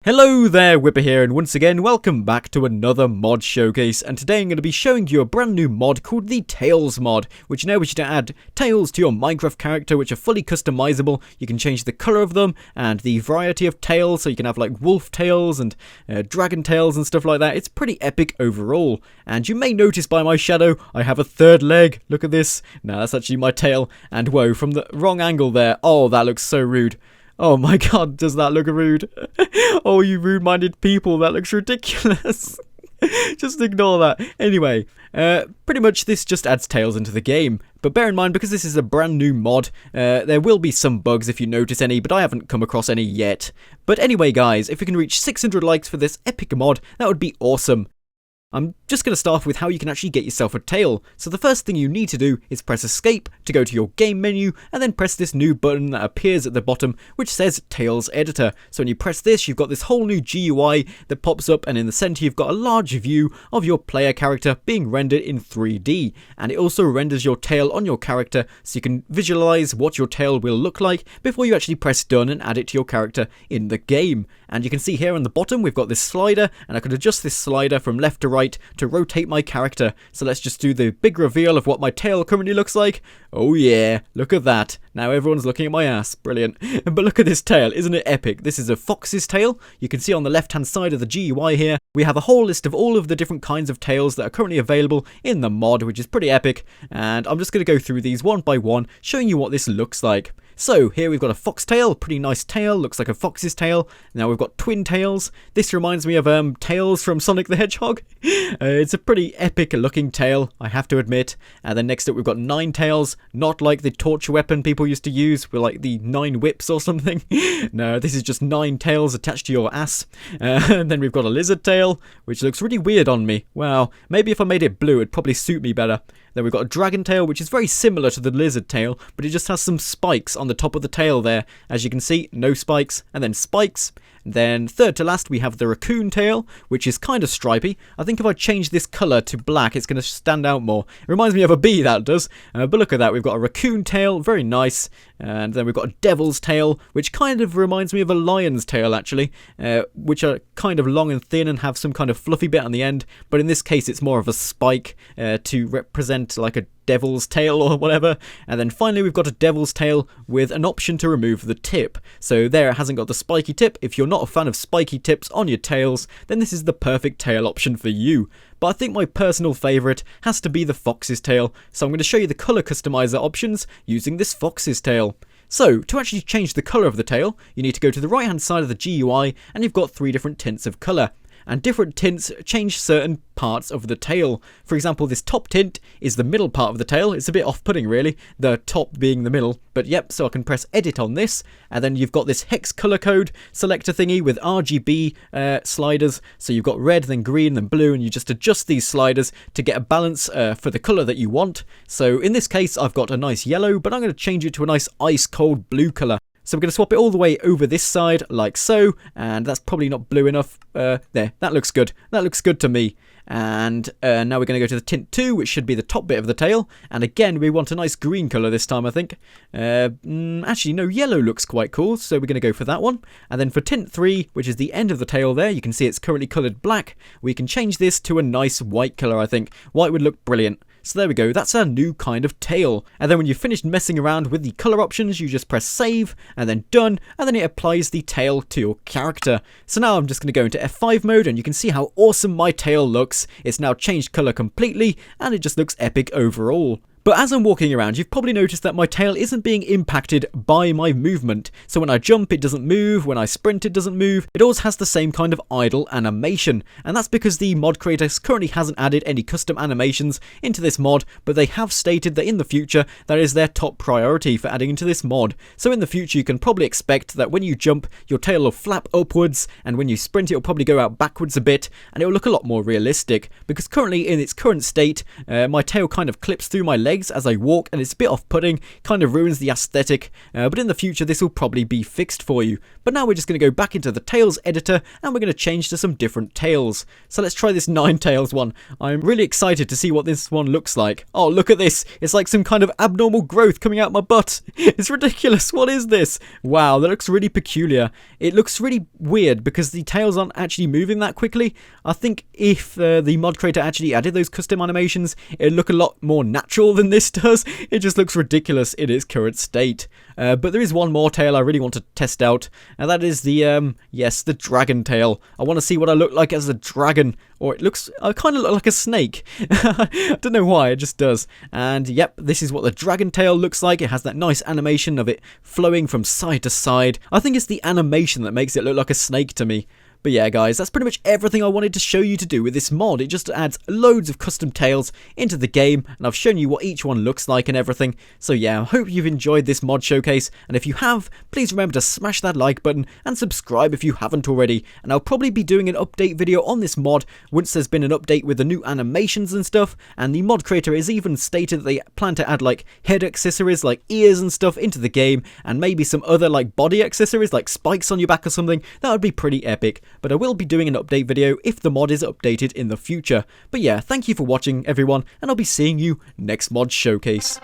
Hello there, Wipper here, and once again, welcome back to another mod showcase. And today I'm going to be showing you a brand new mod called the Tails mod, which enables you to add tails to your Minecraft character, which are fully customizable. You can change the color of them and the variety of tails, so you can have like wolf tails and dragon tails and stuff like that. It's pretty epic overall. And you may notice by my shadow, I have a third leg. Look at this. No, that's actually my tail. And whoa, from the wrong angle there. Oh, that looks so rude. Oh my god, does that look rude? Oh, you rude-minded people, that looks ridiculous. Just ignore that. Anyway, pretty much this just adds tails into the game. But bear in mind, because this is a brand new mod, there will be some bugs if you notice any, but I haven't come across any yet. But anyway, guys, if we can reach 600 likes for this epic mod, that would be awesome. I'm just going to start with how you can actually get yourself a tail. So the first thing you need to do is press escape to go to your game menu and then press this new button that appears at the bottom which says Tails Editor. So when you press this, you've got this whole new GUI that pops up, and in the center you've got a large view of your player character being rendered in 3D, and it also renders your tail on your character so you can visualize what your tail will look like before you actually press done and add it to your character in the game. And you can see here on the bottom we've got this slider, and I can adjust this slider from left to right to rotate my character. So let's just do the big reveal of what my tail currently looks like. Oh yeah, look at that. Now everyone's looking at my ass. Brilliant. But look at this tail, isn't it epic? This is a fox's tail. You can see on the left hand side of the GUI here, we have a whole list of all of the different kinds of tails that are currently available in the mod, which is pretty epic. And I'm just going to go through these one by one, showing you what this looks like. So here we've got a fox tail, pretty nice tail, looks like a fox's tail. Now we've got twin tails. This reminds me of Tails from Sonic the Hedgehog. It's a pretty epic looking tail, I have to admit. And then next up we've got 9 tails, not like the torture weapon people used to use with like the 9 whips or something. No, this is just 9 tails attached to your ass. And then we've got a lizard tail, which looks really weird on me. Wow, maybe if I made it blue it'd probably suit me better. Then we've got a dragon tail, which is very similar to the lizard tail, but it just has some spikes on the top of the tail there. As you can see, no spikes, and then spikes. Then third to last, we have the raccoon tail, which is kind of stripy. I think if I change this colour to black, it's going to stand out more. It reminds me of a bee, that does. But look at that, we've got a raccoon tail, very nice. And then we've got a devil's tail, which kind of reminds me of a lion's tail, actually. Which are kind of long and thin and have some kind of fluffy bit on the end. But in this case, it's more of a spike to represent like a devil's tail or whatever. And then finally we've got a devil's tail with an option to remove the tip. So there, it hasn't got the spiky tip. If you're not a fan of spiky tips on your tails, then this is the perfect tail option for you. But I think my personal favourite has to be the fox's tail, so I'm going to show you the colour customizer options using this fox's tail. So, to actually change the colour of the tail, you need to go to the right hand side of the GUI, and you've got 3 different tints of colour. And different tints change certain parts of the tail. For example, this top tint is the middle part of the tail. It's a bit off-putting really, the top being the middle. But yep, so I can press edit on this, and then you've got this hex color code selector thingy with RGB sliders. So you've got red, then green, then blue, and you just adjust these sliders to get a balance for the color that you want. So in this case, I've got a nice yellow, but I'm going to change it to a nice ice cold blue color. So we're going to swap it all the way over this side, like so, and that's probably not blue enough. There, that looks good. That looks good to me. And now we're going to go to the tint 2, which should be the top bit of the tail. And again, we want a nice green colour this time, I think. Actually, no, yellow looks quite cool, so we're going to go for that one. And then for tint 3, which is the end of the tail there, you can see it's currently coloured black. We can change this to a nice white colour, I think. White would look brilliant. So there we go, that's our new kind of tail. And then when you've finished messing around with the colour options, you just press save, and then done, and then it applies the tail to your character. So now I'm just going to go into F5 mode, and you can see how awesome my tail looks. It's now changed colour completely, and it just looks epic overall. But as I'm walking around, you've probably noticed that my tail isn't being impacted by my movement. So when I jump, it doesn't move. When I sprint, it doesn't move. It always has the same kind of idle animation. And that's because the mod creator currently hasn't added any custom animations into this mod, but they have stated that in the future, that is their top priority for adding into this mod. So in the future, you can probably expect that when you jump, your tail will flap upwards, and when you sprint, it'll probably go out backwards a bit, and it will look a lot more realistic. Because currently, in its current state, my tail kind of clips through my legs, legs as I walk, and it's a bit off-putting, kind of ruins the aesthetic, but in the future this will probably be fixed for you. But now we're just going to go back into the tails editor, and we're going to change to some different tails. So let's try this 9 tails one. I'm really excited to see what this one looks like. Oh, look at this. It's like some kind of abnormal growth coming out my butt. It's ridiculous. What is this? Wow, that looks really peculiar. It looks really weird because the tails aren't actually moving that quickly. I think if the mod creator actually added those custom animations, it'd look a lot more natural than this does. It just looks ridiculous in its current state. But there is one more tail I really want to test out, and that is the, yes, the dragon tail. I want to see what I look like as a dragon, or it looks, I kind of look like a snake. I don't know why, it just does. And yep, this is what the dragon tail looks like. It has that nice animation of it flowing from side to side. I think it's the animation that makes it look like a snake to me. But yeah, guys, that's pretty much everything I wanted to show you to do with this mod. It just adds loads of custom tails into the game, and I've shown you what each one looks like and everything. So yeah, I hope you've enjoyed this mod showcase, and if you have, please remember to smash that like button and subscribe if you haven't already. And I'll probably be doing an update video on this mod once there's been an update with the new animations and stuff, and the mod creator has even stated that they plan to add like head accessories like ears and stuff into the game, and maybe some other like body accessories like spikes on your back or something. That would be pretty epic. But I will be doing an update video if the mod is updated in the future. But yeah, thank you for watching everyone, and I'll be seeing you next mod showcase.